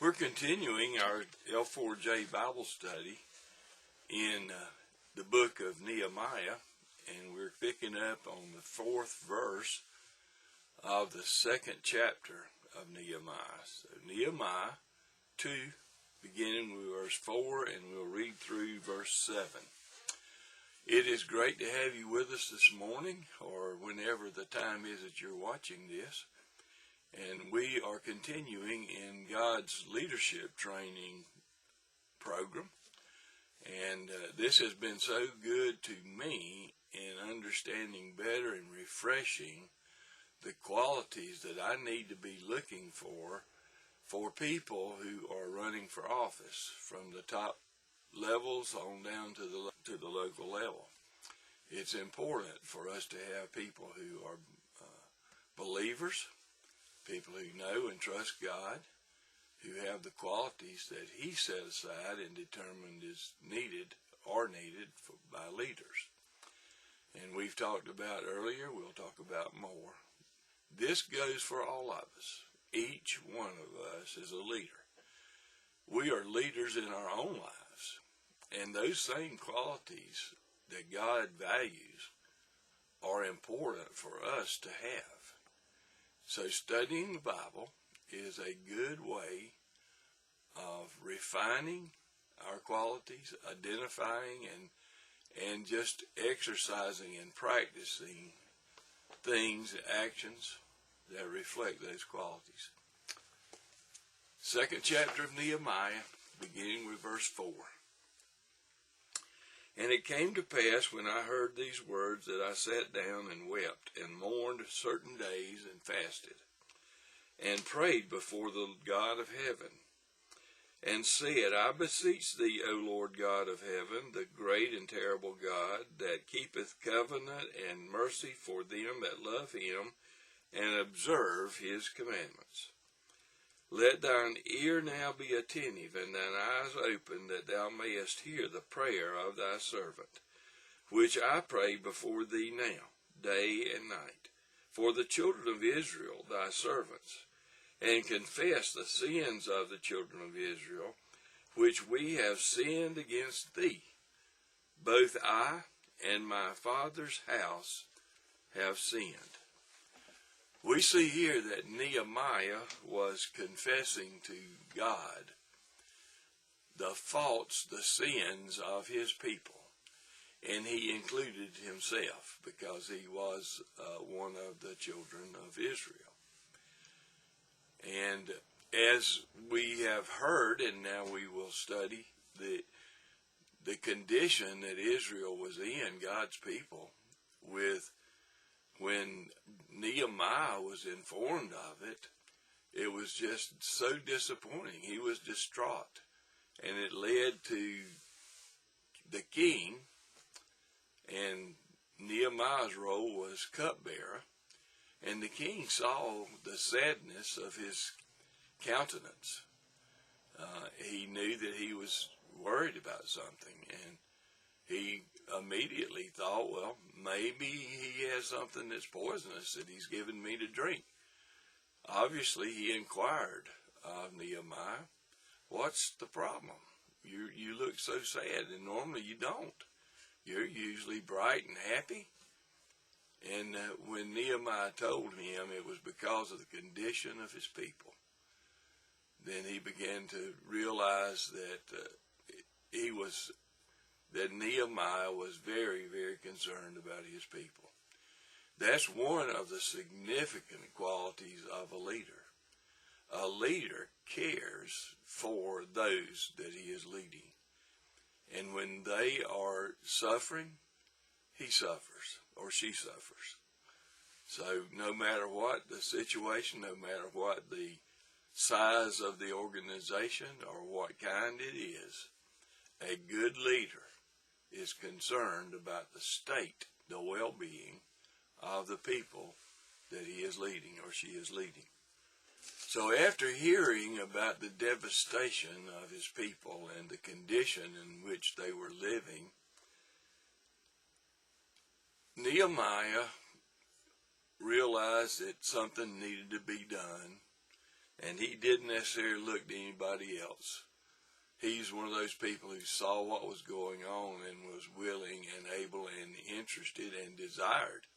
We're continuing our L4J Bible study in the book of Nehemiah, and we're picking up on the 4th verse of the 2nd chapter of Nehemiah. So Nehemiah 2, beginning with verse 4, and we'll read through verse 7. It is great to have you with us this morning, or whenever the time is that you're watching this. And we are continuing in God's leadership training program. And this has been so good to me in understanding better and refreshing the qualities that I need to be looking for people who are running for office, from the top levels on down to the local level. It's important for us to have people who are believers, people who know and trust God, who have the qualities that He set aside and determined is needed by leaders. And we've talked about earlier, we'll talk about more. This goes for all of us. Each one of us is a leader. We are leaders in our own lives. And those same qualities that God values are important for us to have. So studying the Bible is a good way of refining our qualities, identifying and just exercising and practicing things, actions that reflect those qualities. 2nd chapter of Nehemiah, beginning with verse 4. And it came to pass, when I heard these words, that I sat down and wept, and mourned certain days, and fasted, and prayed before the God of heaven, and said, I beseech thee, O Lord God of heaven, the great and terrible God, that keepeth covenant and mercy for them that love him, and observe his commandments. Let thine ear now be attentive, and thine eyes open, that thou mayest hear the prayer of thy servant, which I pray before thee now, day and night, for the children of Israel, thy servants, and confess the sins of the children of Israel, which we have sinned against thee. Both I and my father's house have sinned. We see here that Nehemiah was confessing to God the faults, the sins of his people. And he included himself because he was one of the children of Israel. And as we have heard, and now we will study the condition that Israel was in, God's people, when Nehemiah was informed of it, it was just so disappointing. He was distraught. And it led to the king, and Nehemiah's role was cupbearer. And the king saw the sadness of his countenance. He knew that he was worried about something, and he immediately thought, well, maybe he has something that's poisonous that he's given me to drink. Obviously, he inquired of Nehemiah, what's the problem? You look so sad, and normally you don't. You're usually bright and happy. And when Nehemiah told him it was because of the condition of his people, then he began to realize that Nehemiah was very, very concerned about his people. That's one of the significant qualities of a leader. A leader cares for those that he is leading. And when they are suffering, he suffers or she suffers. So no matter what the situation, no matter what the size of the organization or what kind it is, a good leader is concerned about the state, the well-being of the people that he is leading or she is leading. So after hearing about the devastation of his people and the condition in which they were living, Nehemiah realized that something needed to be done, and he didn't necessarily look to anybody else. He's one of those people who saw what was going on and was willing and able and interested and desired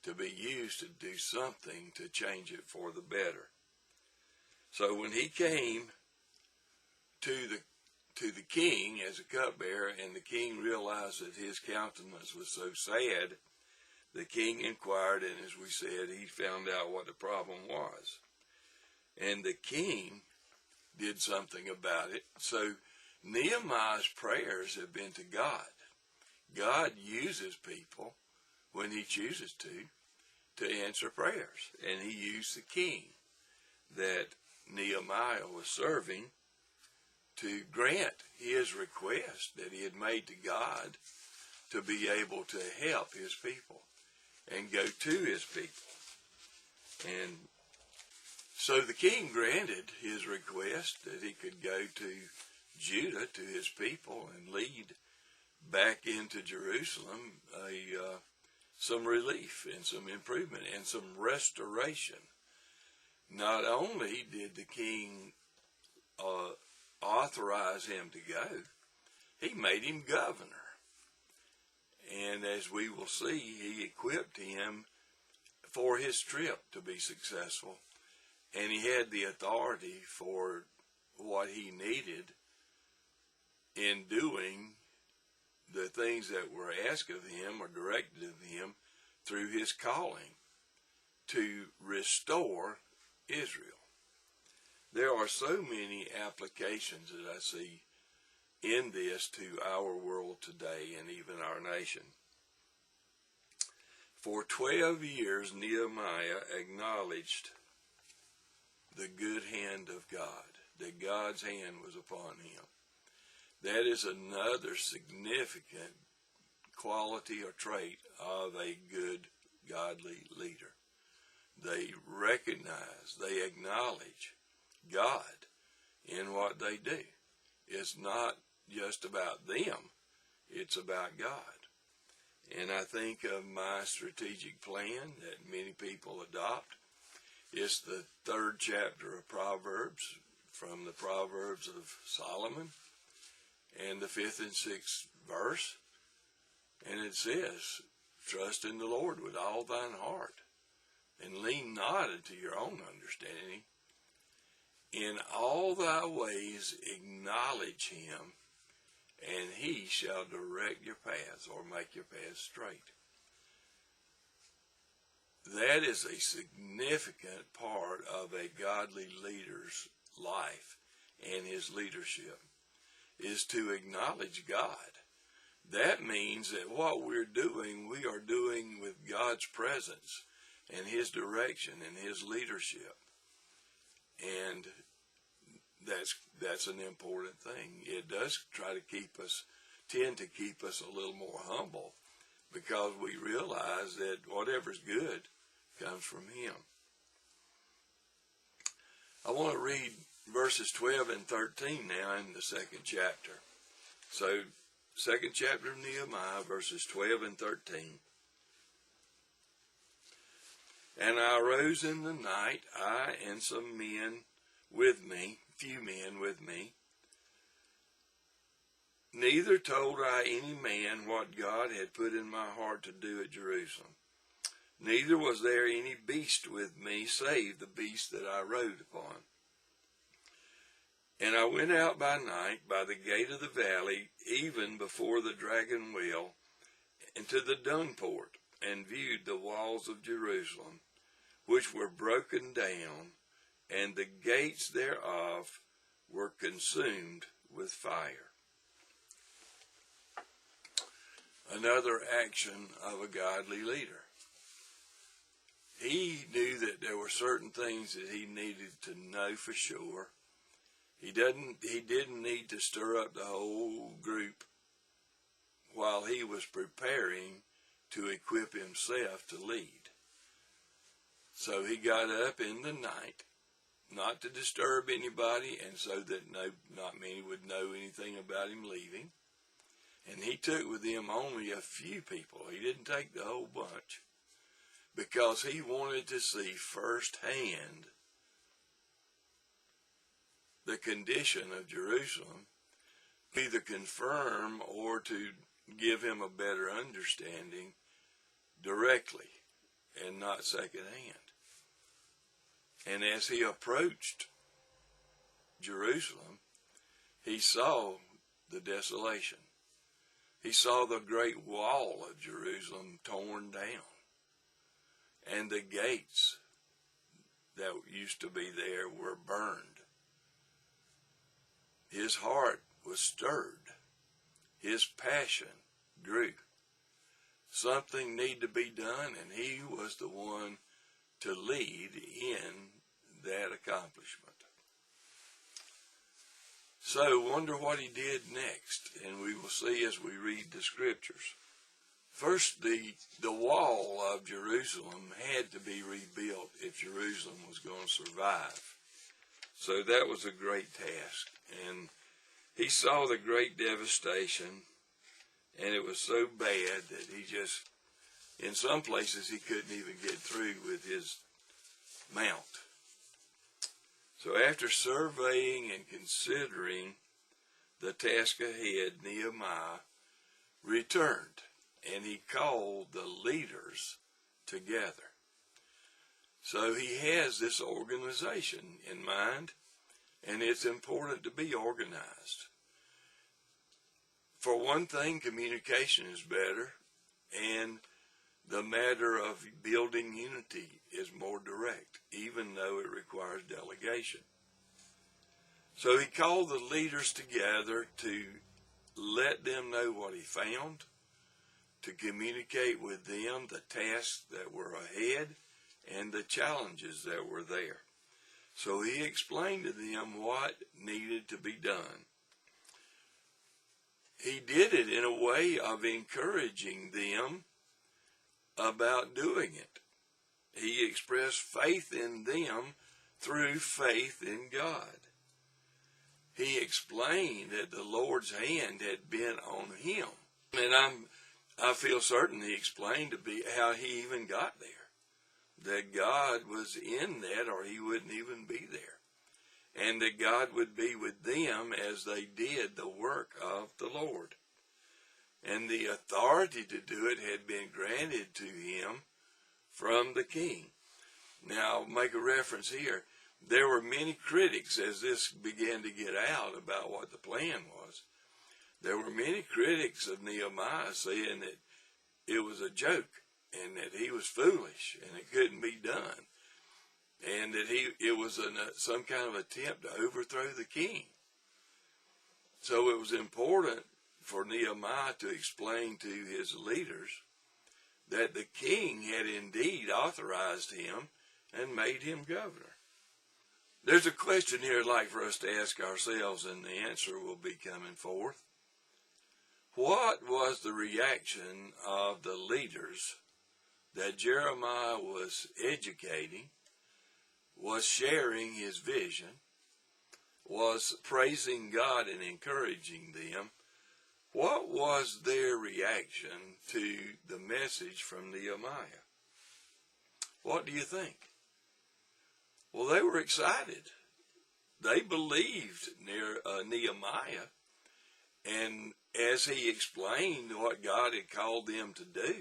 to be used to do something to change it for the better. So when he came to the king as a cupbearer, and the king realized that his countenance was so sad, the king inquired, and as we said, he found out what the problem was. And the king did something about it. So Nehemiah's prayers have been to God. God uses people when he chooses to answer prayers. And he used the king that Nehemiah was serving to grant his request that he had made to God to be able to help his people and go to his people. And so the king granted his request that he could go to Judah, to his people, and lead back into Jerusalem some relief and some improvement and some restoration. Not only did the king authorize him to go, he made him governor. And as we will see, he equipped him for his trip to be successful. And he had the authority for what he needed in doing the things that were asked of him or directed of him through his calling to restore Israel. There are so many applications that I see in this to our world today and even our nation. For 12 years, Nehemiah acknowledged the good hand of God, that God's hand was upon him. That is another significant quality or trait of a good, godly leader. They recognize, they acknowledge God in what they do. It's not just about them, it's about God. And I think of my strategic plan that many people adopt. It's the 3rd chapter of Proverbs, from the Proverbs of Solomon, and the 5th and 6th verse. And it says, trust in the Lord with all thine heart, and lean not unto your own understanding. In all thy ways acknowledge him, and he shall direct your paths, or make your paths straight. That is a significant part of a godly leader's life and his leadership, is to acknowledge God. That means that what we're doing, we are doing with God's presence and his direction and his leadership. And that's an important thing. It does try to tend to keep us a little more humble, because we realize that whatever's good comes from him. I want to read verses 12 and 13 now in the 2nd chapter. So, 2nd chapter of Nehemiah, verses 12 and 13. And I arose in the night, I and some men with me, few men with me. Neither told I any man what God had put in my heart to do at Jerusalem. Neither was there any beast with me, save the beast that I rode upon. And I went out by night by the gate of the valley, even before the dragon well, into the dung port, and viewed the walls of Jerusalem, which were broken down, and the gates thereof were consumed with fire. Another action of a godly leader. He knew that there were certain things that he needed to know for sure. He didn't need to stir up the whole group while he was preparing to equip himself to lead. So he got up in the night, not to disturb anybody, and so that not many would know anything about him leaving. And he took with him only a few people. He didn't take the whole bunch, because he wanted to see firsthand the condition of Jerusalem, either confirm or to give him a better understanding directly and not secondhand. And as he approached Jerusalem, he saw the desolation. He saw the great wall of Jerusalem torn down, and the gates that used to be there were burned. His heart was stirred. His passion grew. Something needed to be done, and he was the one to lead in that accomplishment. So, wonder what he did next, and we will see as we read the scriptures. First, the wall of Jerusalem had to be rebuilt if Jerusalem was going to survive. So that was a great task, and he saw the great devastation, and it was so bad that he just, in some places, he couldn't even get through with his mount. So after surveying and considering the task ahead, Nehemiah returned, and he called the leaders together. So he has this organization in mind, and it's important to be organized. For one thing, communication is better, and the matter of building unity is more direct, even though it requires delegation. So he called the leaders together to let them know what he found, to communicate with them the tasks that were ahead and the challenges that were there. So he explained to them what needed to be done. He did it in a way of encouraging them about doing it. He expressed faith in them through faith in God. He explained that the Lord's hand had been on him. And I feel certain he explained to be how he even got there. That God was in that, or he wouldn't even be there. And that God would be with them as they did the work of the Lord. And the authority to do it had been granted to him from the king. Now, I'll make a reference here. There were many critics as this began to get out about what the plan was. There were many critics of Nehemiah saying that it was a joke and that he was foolish and it couldn't be done, and that it was some kind of attempt to overthrow the king. So it was important for Nehemiah to explain to his leaders that the king had indeed authorized him and made him governor. There's a question here I'd like for us to ask ourselves, and the answer will be coming forth. What was the reaction of the leaders that Jeremiah was educating, was sharing his vision, was praising God and encouraging them? What was their reaction to the message from Nehemiah? What do you think? Well, they were excited. They believed Nehemiah, and as he explained what God had called them to do,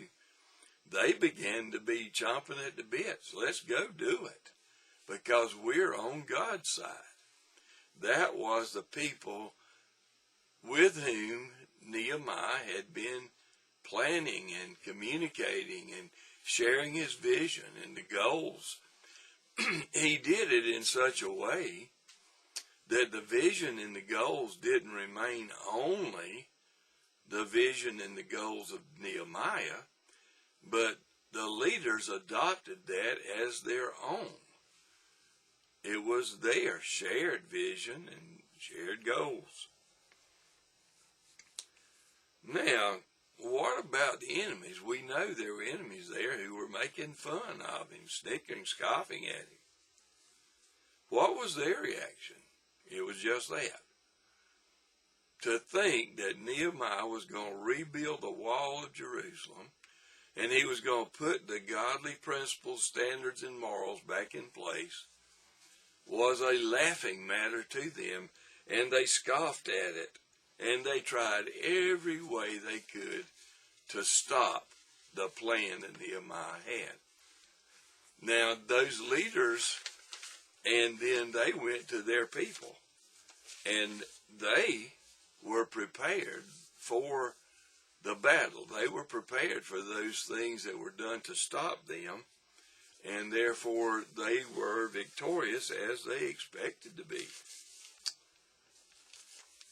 they began to be chomping at the bits. Let's go do it, because we're on God's side. That was the people with whom Nehemiah had been planning and communicating and sharing his vision and the goals. He did it in such a way that the vision and the goals didn't remain only the vision and the goals of Nehemiah, but the leaders adopted that as their own. It was their shared vision and shared goals. Now, what about the enemies? We know there were enemies there who were making fun of him, snickering, scoffing at him. What was their reaction? It was just that. To think that Nehemiah was going to rebuild the wall of Jerusalem, and he was going to put the godly principles, standards, and morals back in place, was a laughing matter to them, and they scoffed at it, and they tried every way they could to stop the plan that Nehemiah had. Now, those leaders, and then they went to their people, and they were prepared for the battle. They were prepared for those things that were done to stop them, and therefore they were victorious as they expected to be.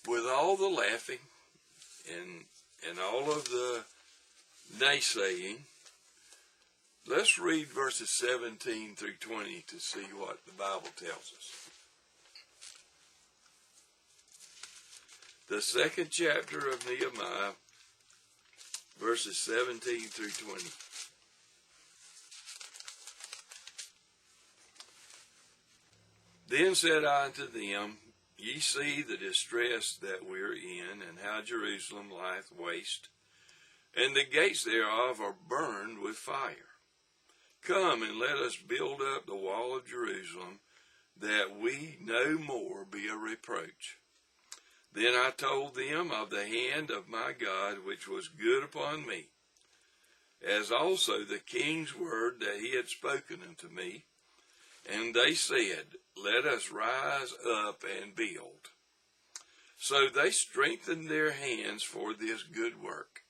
With all the laughing and all of the naysaying, let's read verses 17 through 20 to see what the Bible tells us. The second chapter of Nehemiah, verses 17 through 20. Then said I unto them, Ye see the distress that we are in, and how Jerusalem lieth waste, and the gates thereof are burned with fire. Come, and let us build up the wall of Jerusalem, that we no more be a reproach. Then I told them of the hand of my God, which was good upon me, as also the king's word that he had spoken unto me. And they said, Let us rise up and build. So they strengthened their hands for this good work.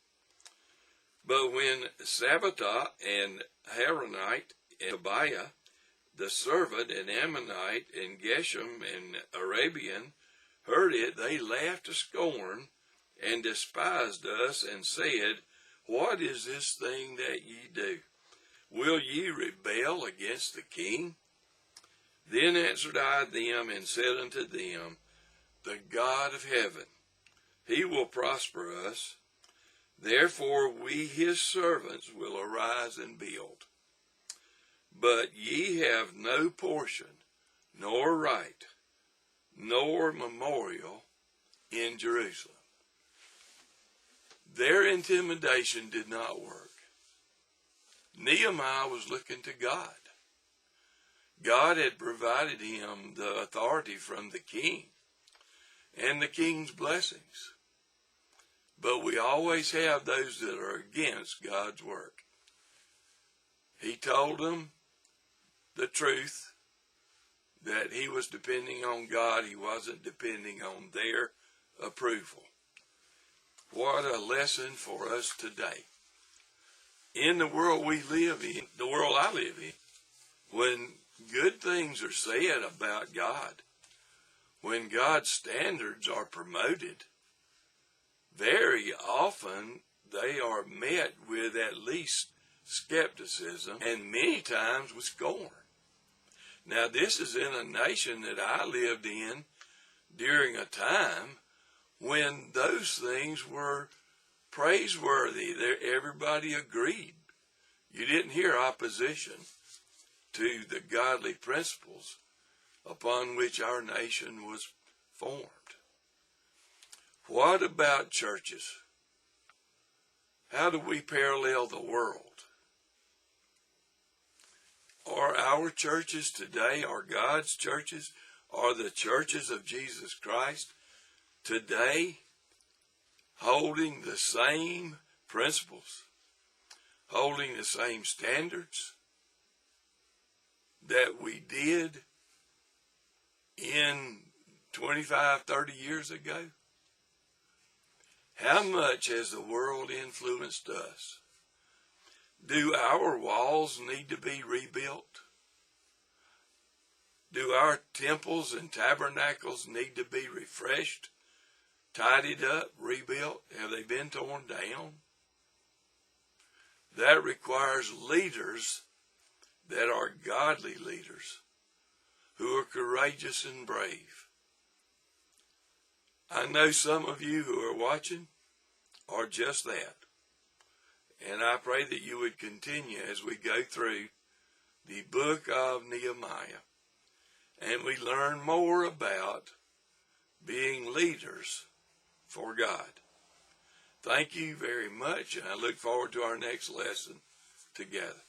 But when Sabbathah and Haronite and Tobiah, the servant, and Ammonite, and Geshem, and Arabian, heard it, they laughed to scorn, and despised us, and said, What is this thing that ye do? Will ye rebel against the king? Then answered I them, and said unto them, The God of heaven, he will prosper us. Therefore we his servants will arise and build. But ye have no portion, nor right, nor memorial in Jerusalem. Their intimidation did not work. Nehemiah was looking to God. God had provided him the authority from the king and the king's blessings. But we always have those that are against God's work. He told them the truth, that he was depending on God. He wasn't depending on their approval. What a lesson for us today. In the world we live in, the world I live in, when good things are said about God, when God's standards are promoted, very often they are met with at least skepticism and many times with scorn. Now, this is in a nation that I lived in during a time when those things were praiseworthy. Everybody agreed. You didn't hear opposition to the godly principles upon which our nation was formed. What about churches? How do we parallel the world? Are our churches today, are God's churches, are the churches of Jesus Christ today holding the same principles, holding the same standards that we did in 25, 30 years ago? How much has the world influenced us? Do our walls need to be rebuilt? Do our temples and tabernacles need to be refreshed, tidied up, rebuilt? Have they been torn down? That requires leaders that are godly leaders who are courageous and brave. I know some of you who are watching are just that. And I pray that you would continue as we go through the book of Nehemiah and we learn more about being leaders for God. Thank you very much, and I look forward to our next lesson together.